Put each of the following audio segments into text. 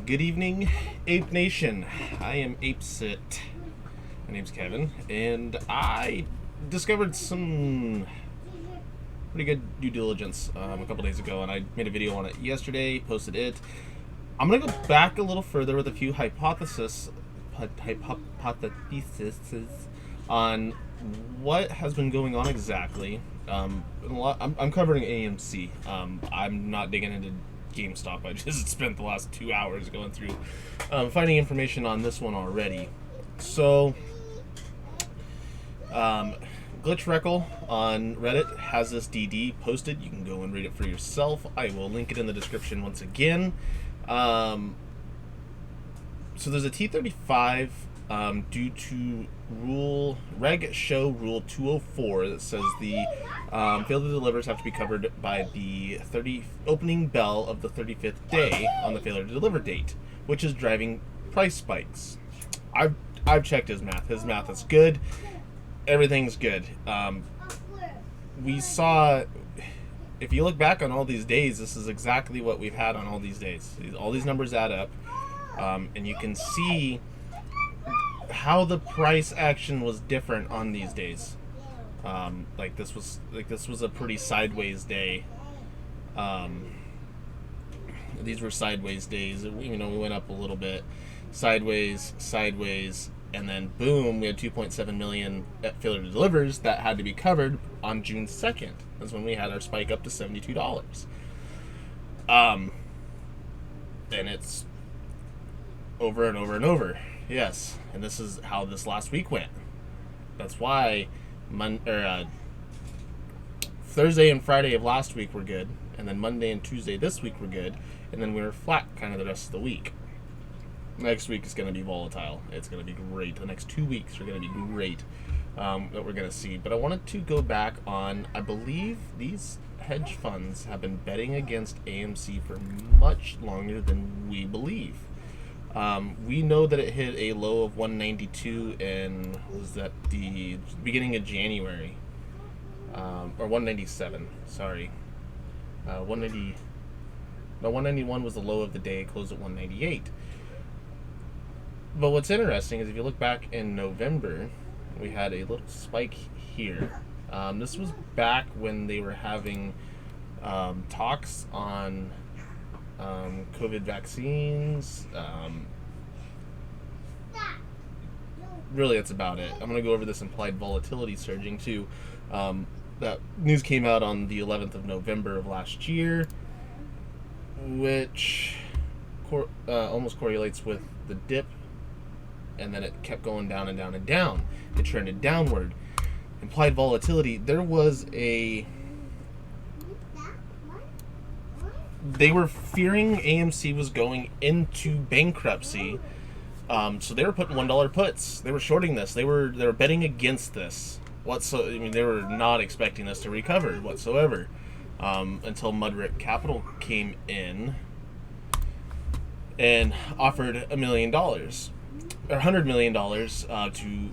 Good evening, Ape Nation. I am ApeSit. My name's Kevin, and I discovered some pretty good due diligence a couple days ago, and I made a video on it yesterday, posted it. I'm going to go back a little further with a few hypotheses on what has been going on exactly. I'm covering AMC. I'm not digging into GameStop. I just spent the last 2 hours going through finding information on this one already. So, Glitch Reckle on Reddit has this DD posted. You can go and read it for yourself. I will link it in the description once again. So there's a T35 due to Reg Show Rule 204 that says the failed to delivers have to be covered by the opening bell of the 35th day on the failure to deliver date, which is driving price spikes. I've checked his math. His math is good. Everything's good. We saw, if you look back on all these days, this is exactly what we've had on all these days. All these numbers add up, and you can see how the price action was different on these days. This was a pretty sideways day. These were sideways days. We went up a little bit, sideways, and then boom, we had 2.7 million failure to delivers that had to be covered on June 2nd. That's when we had our spike up to $72. And it's over and over and over. Yes, and this is how this last week went. That's why Thursday and Friday of last week were good, and then Monday and Tuesday this week were good, and then we were flat kind of the rest of the week. Next week is going to be volatile. It's going to be great. The next 2 weeks are going to be great that we're going to see. But I wanted to go back on, I believe these hedge funds have been betting against AMC for much longer than we believe. We know that it hit a low of 192 in, was that the beginning of January? Or 197, sorry. 191 was the low of the day, it closed at 198. But what's interesting is if you look back in November, we had a little spike here. This was back when they were having talks on COVID vaccines. Really, that's about it. I'm going to go over this implied volatility surging too. That news came out on the 11th of November of last year, which almost correlates with the dip. And then it kept going down and down and down. It trended downward. Implied volatility. They were fearing AMC was going into bankruptcy. So they were putting $1 puts. They were shorting this. They were betting against this. They were not expecting this to recover whatsoever. Until Mudrick Capital came in and offered $1 million. Or $100 million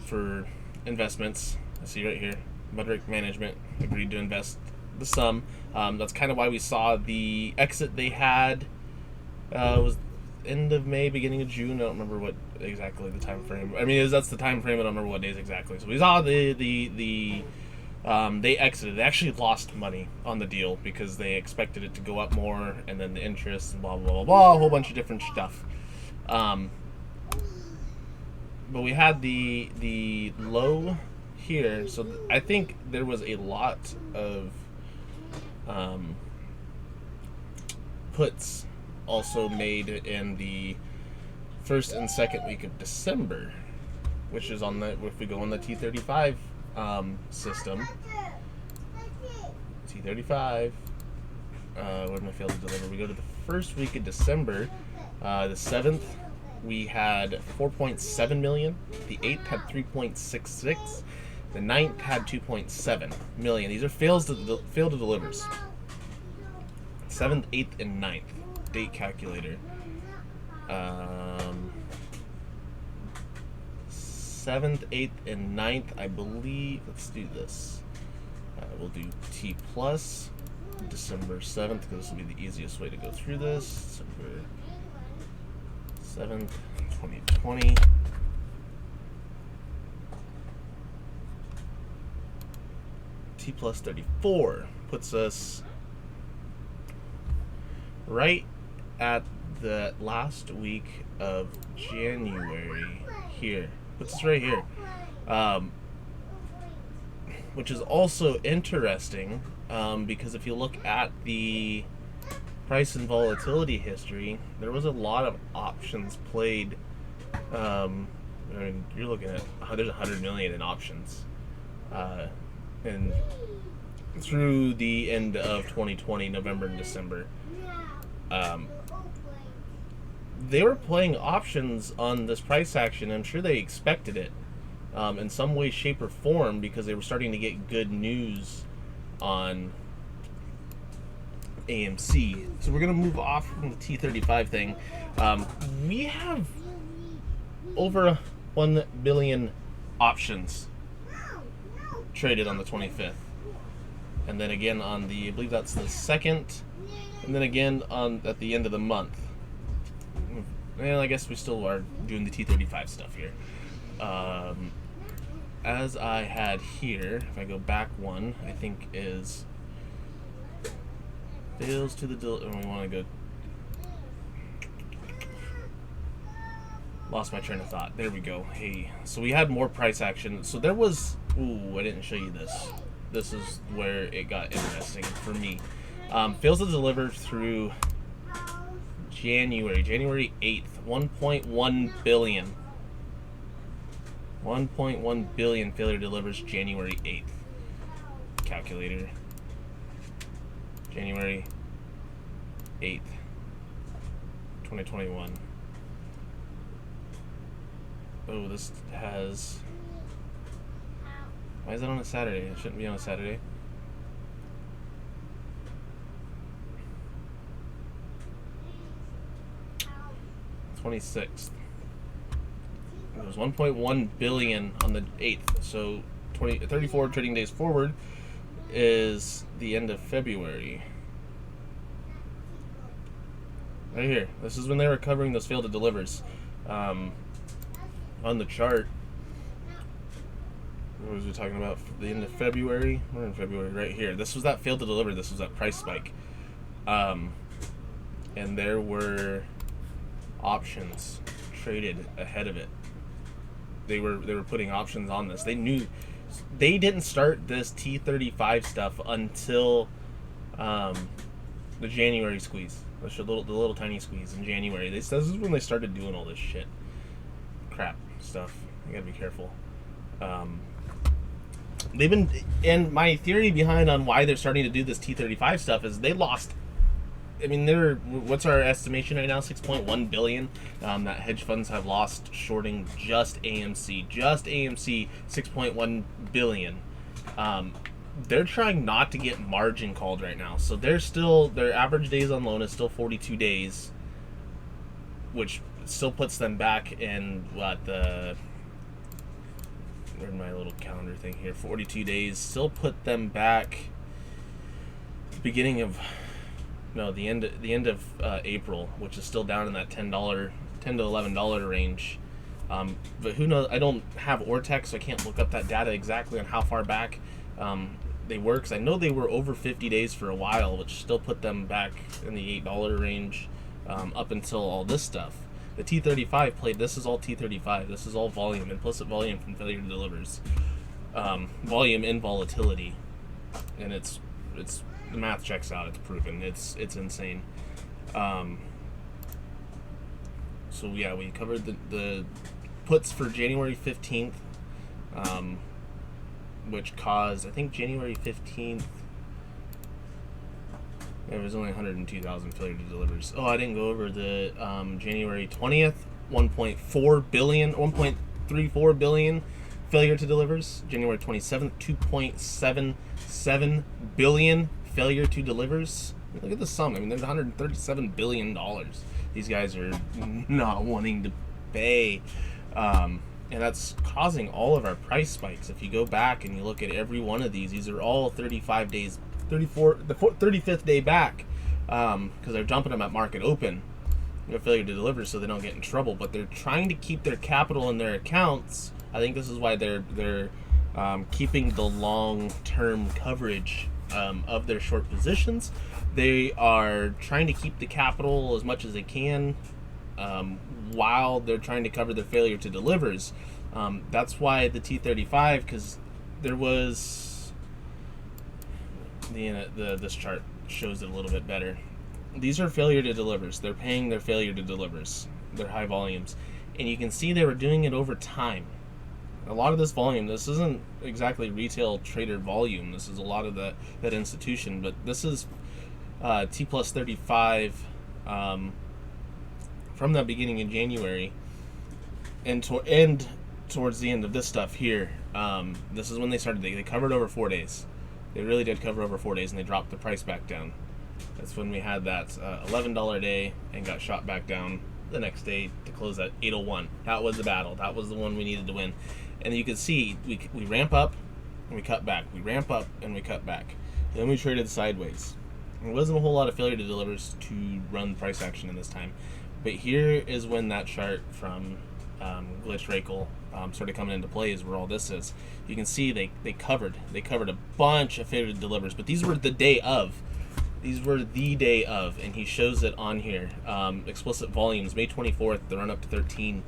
for investments. I see right here. Mudrick Management agreed to invest the sum. That's kind of why we saw the exit they had was end of May, beginning of June. I don't remember what exactly the time frame. I mean, that's the time frame. I don't remember what days exactly. So we saw they exited. They actually lost money on the deal because they expected it to go up more, and then the interest and blah blah blah blah, a whole bunch of different stuff. But we had the low here, so I think there was a lot of puts also made in the first and second week of December, which is on the, if we go on the T35 system, T35, where did I fail to deliver? We go to the first week of December, the 7th. We had 4.7 million. The 8th had 3.66. The 9th had 2.7 million. These are failed to delivers. 7th, 8th, and 9th. Date calculator. 7th, 8th, and 9th, I believe. Let's do this. We'll do T plus December 7th, because this will be the easiest way to go through this. December 7th, 2020. T plus 34 puts us right at the last week of January here. Puts us right here. Which is also interesting because if you look at the price and volatility history, there was a lot of options played. I mean, you're looking at there's 100 million in options, and through the end of 2020, November and December, they were playing options on this price action. I'm sure they expected it in some way, shape, or form because they were starting to get good news on AMC. So we're going to move off from the T35 thing. We have over 1 billion options traded on the 25th. And then again on the, I believe that's the 2nd. And then again at the end of the month. Well, I guess we still are doing the T35 stuff here. As I had here, if I go back one, I think is fails to the and we want to go. Lost my train of thought. There we go. Hey, so we had more price action. So there was. Ooh, I didn't show you this. This is where it got interesting for me. Fails to deliver through January 8th. 1.1 billion. 1.1 billion failure delivers January 8th. Calculator. January 8th, 2021. Oh, this has... Why is it on a Saturday? It shouldn't be on a Saturday. (26th). It was 1.1 billion on the 8th. So 34 trading days forward is the end of February. Right here. This is when they were covering those failed to delivers. On the chart. What was we talking about? The end of February? We're in February right here. This was that failed to deliver. This was that price spike. And there were options traded ahead of it. They were putting options on this. They knew they didn't start this T35 stuff until the January squeeze. The little tiny squeeze in January. This is when they started doing all this shit, crap stuff. You gotta be careful. They've been, and my theory behind on why they're starting to do this T35 stuff is they lost. I mean, what's our estimation right now? 6.1 billion that hedge funds have lost shorting just AMC. Just AMC, 6.1 billion. They're trying not to get margin called right now, so they're still, their average days on loan is still 42 days, which still puts them back in what the. Where's my little calendar thing here? 42 days still put them back. Beginning of. No, the end of April, which is still down in that $10 to $11 range. But who knows? I don't have Ortex, so I can't look up that data exactly on how far back they were. Because I know they were over 50 days for a while, which still put them back in the $8 range up until all this stuff. The T35 played. This is all T35. This is all volume, implicit volume from failure to delivers, volume and volatility, and it's. The math checks out. It's proven. It's insane. So yeah, we covered the puts for January 15th, which caused, I think, January 15th. There was only 102,000 failure to delivers. Oh, I didn't go over the January 20th, 1.34 billion failure to delivers. January 27th, 2.77 billion failure to delivers. Look at the sum. I mean, there's $137 billion. These guys are not wanting to pay. And that's causing all of our price spikes. If you go back and you look at every one of these are all 35 days, the 35th day back, because they're dumping them at market open. their failure to deliver so they don't get in trouble. But they're trying to keep their capital in their accounts. I think this is why they're keeping the long-term coverage of their short positions. They are trying to keep the capital as much as they can while they're trying to cover their failure to delivers. That's why the T35, because there was this chart shows it a little bit better. These are failure to delivers. They're paying their failure to delivers. They're high volumes, and you can see they were doing it over time. A lot of this volume, this isn't exactly retail trader volume. This is a lot of that institution, but this is T plus 35 from that beginning in January and towards the end of this stuff here. This is when they started. They covered over 4 days. They really did cover over 4 days, and they dropped the price back down. That's when we had that $11 day and got shot back down the next day to close at 801. That was the battle. That was the one we needed to win. And you can see we ramp up and we cut back. We ramp up and we cut back. Then we traded sideways. There wasn't a whole lot of failure to delivers to run price action in this time. But here is when that chart from Glitch Rakel started coming into play, is where all this is. You can see they covered a bunch of failure to delivers, but these were the day of. These were the day of, and he shows it on here. Explicit volumes, May 24th, the run up to 13.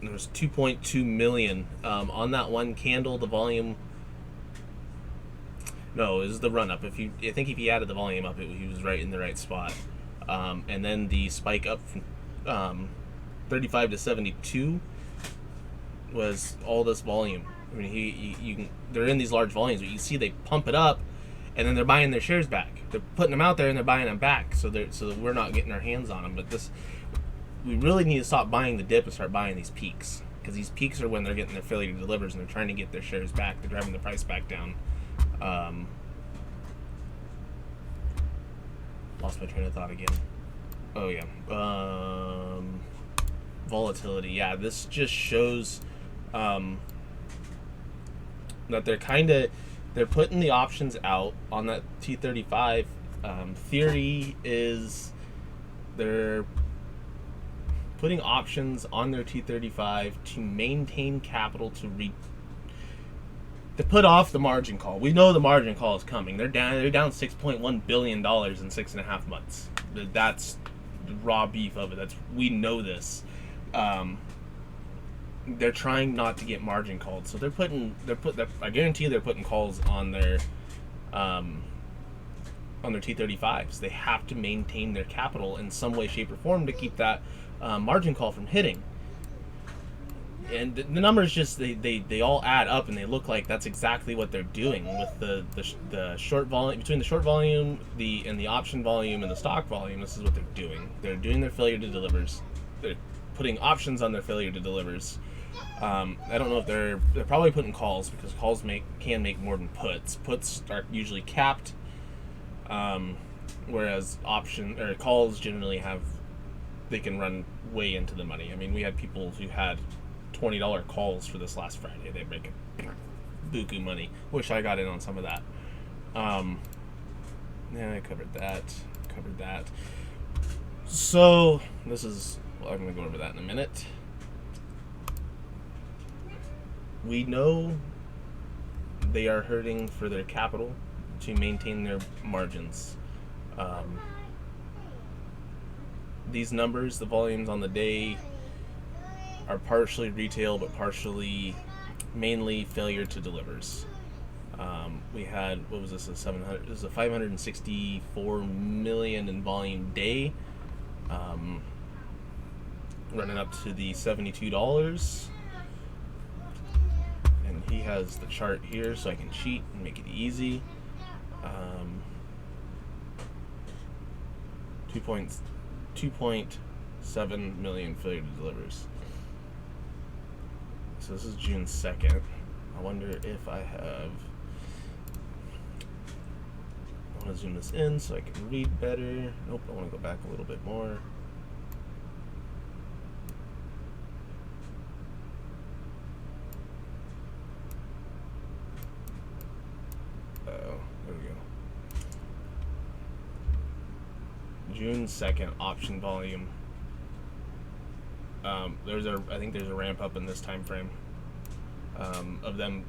There was 2.2 million on that one candle. The volume, no, it was the run up. I think if he added the volume up, he was right in the right spot. And then the spike up from 35 to 72 was all this volume. I mean, they're in these large volumes, but you see they pump it up, and then they're buying their shares back. They're putting them out there and they're buying them back, so that we're not getting our hands on them. But we really need to stop buying the dip and start buying these peaks, because these peaks are when they're getting their failure to delivers and they're trying to get their shares back. They're driving the price back down. Lost my train of thought again. Oh yeah, volatility. Yeah, this just shows that they're putting the options out on that T35. Theory is they're putting options on their T35 to maintain capital to put off the margin call. We know the margin call is coming. They're down $6.1 billion in 6.5 months. That's the raw beef of it. We know this. They're trying not to get margin called, so I guarantee they're putting calls on their T35s. They have to maintain their capital in some way, shape, or form to keep that margin call from hitting. And the numbers just they all add up, and they look like that's exactly what they're doing with the short volume, between the short volume, the option volume, and the stock volume. This is what they're doing. They're doing their failure to delivers. They're putting options on their failure to delivers. I don't know if they're probably putting calls, because calls can make more than puts. Puts are usually capped, whereas calls generally they can run way into the money. I mean, we had people who had $20 calls for this last Friday. They make buku money. Wish I got in on some of that. Yeah, I covered that. So I'm gonna go over that in a minute. We know they are hurting for their capital to maintain their margins. These numbers, the volumes on the day, are partially retail, but partially mainly failure to delivers. We had, what was this, it was a 564 million in volume day, running up to the $72. And he has the chart here, so I can cheat and make it easy. 2.7 million failure to delivers. So this is June 2nd. I wonder if I want to zoom this in so I can read better. Nope, I want to go back a little bit more. Oh, there we go. June 2nd option volume. I think there's a ramp up in this time frame of them.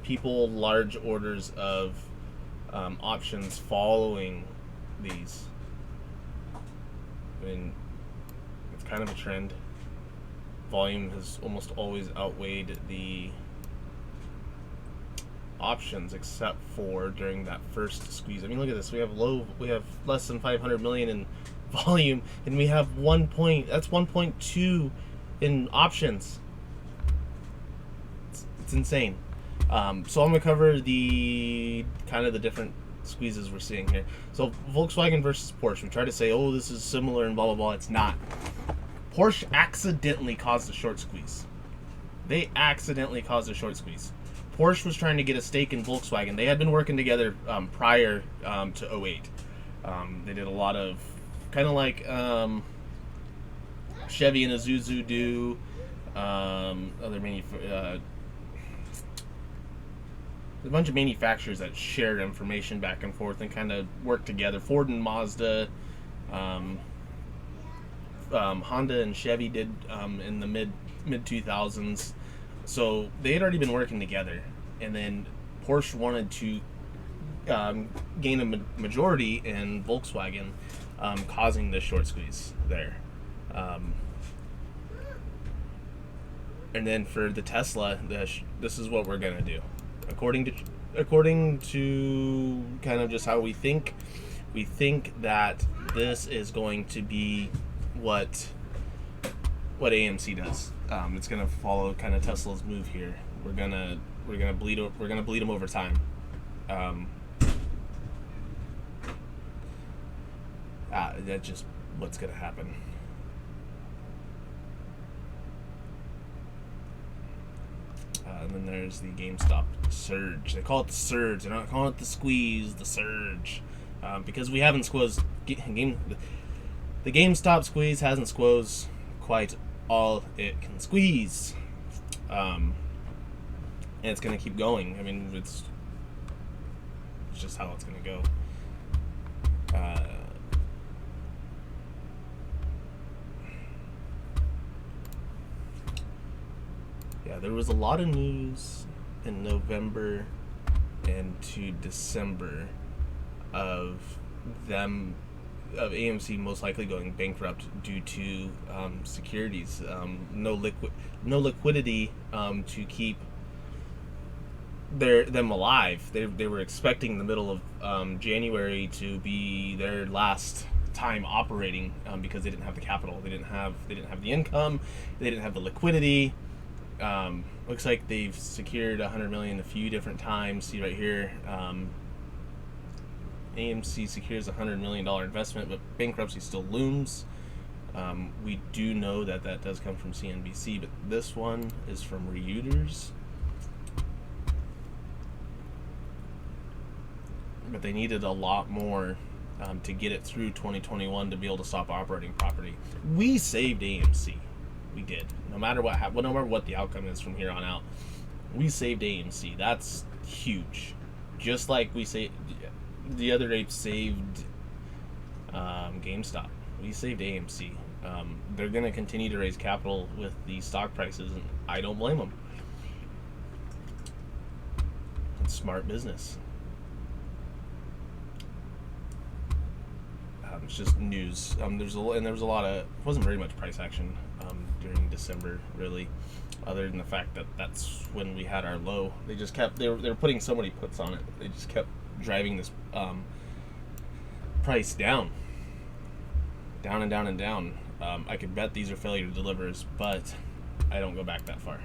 People, large orders of options following these. I mean, it's kind of a trend. Volume has almost always outweighed the options, except for during that first squeeze. I mean, look at this. We have less than 500 million in volume, and we have 1.2 in options. It's insane. So I'm gonna cover the kind of the different squeezes we're seeing here. So Volkswagen versus Porsche. We try to say, oh, this is similar and blah blah blah. It's not. Porsche accidentally caused a short squeeze. They accidentally caused a short squeeze. Porsche was trying to get a stake in Volkswagen. They had been working together prior to 08. They did a lot of kind of like Chevy and Isuzu do. A bunch of manufacturers that shared information back and forth and kind of worked together. Ford and Mazda, Honda and Chevy did in the mid 2000s. So they had already been working together, and then Porsche wanted to gain a majority in Volkswagen, causing the short squeeze there. And then for the Tesla, this is what we're gonna do, according to kind of just how we think. We think that this is going to be what AMC does. It's gonna follow kind of Tesla's move here. We're gonna bleed them over time. That's just what's gonna happen. And then there's the GameStop surge. They call it the surge. They're not calling it the squeeze. The surge, because we haven't squeezed the GameStop squeeze hasn't squeezed quite all it can squeeze, and it's gonna keep going. I mean, it's just how it's gonna go. Yeah, there was a lot of news in November and to December of AMC most likely going bankrupt due to securities, no liquidity to keep them alive. They were expecting the middle of January to be their last time operating, because they didn't have the capital, they didn't have the income, they didn't have the liquidity. Looks like they've secured $100 million a few different times. See right here. AMC secures a $100 million investment, but bankruptcy still looms. We do know that does come from CNBC, but this one is from Reuters. But they needed a lot more to get it through 2021 to be able to stop operating property. We saved AMC. We did. No matter what the outcome is from here on out, we saved AMC. That's huge. Just like we saved the other apes saved GameStop. We saved AMC. They're going to continue to raise capital with the stock prices, and I don't blame them. It's smart business. It's just news. There was a lot of, it wasn't very much price action during December, really, other than the fact that that's when we had our low. They just kept, they were putting so many puts on it. They just kept driving this price down and down and down. I could bet these are failure delivers, but I don't go back that far.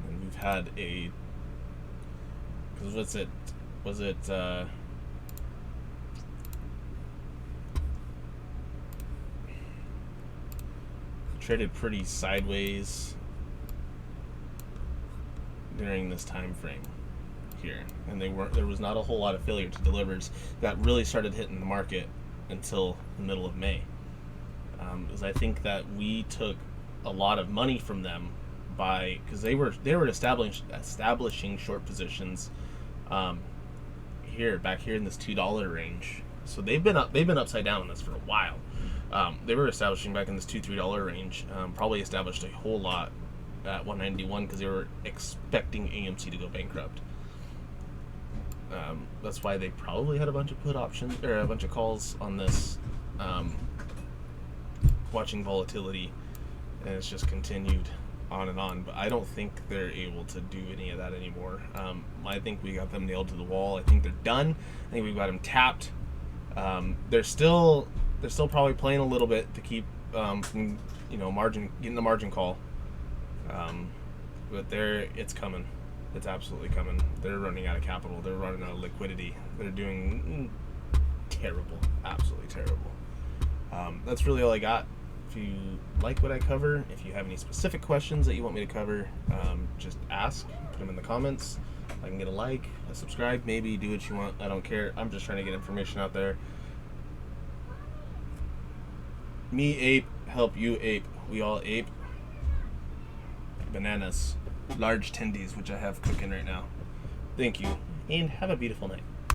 And we've had a, because was it traded pretty sideways during this time frame here, and there was not a whole lot of failure to delivers that really started hitting the market until the middle of May, because I think that we took a lot of money from them because they were establishing short positions here, back here in this $2 range. So they've been upside down on this for a while. They were establishing back in this $2-3 range. Probably established a whole lot at 191 because they were expecting AMC to go bankrupt. That's why they probably had a bunch of put options or a bunch of calls on this, watching volatility, and it's just continued on and on. But I don't think they're able to do any of that anymore. I think we got them nailed to the wall. I think they're done. I think we've got them tapped. They're still probably playing a little bit to keep from, getting the margin call. But it's coming. It's absolutely coming. They're running out of capital. They're running out of liquidity. They're doing terrible, absolutely terrible. That's really all I got. If you like what I cover, if you have any specific questions that you want me to cover, just ask. Put them in the comments. I can get a like, a subscribe, maybe do what you want. I don't care. I'm just trying to get information out there. Me ape, help you ape. We all ape. Bananas. Large tendies, which I have cooking right now. Thank you, and have a beautiful night.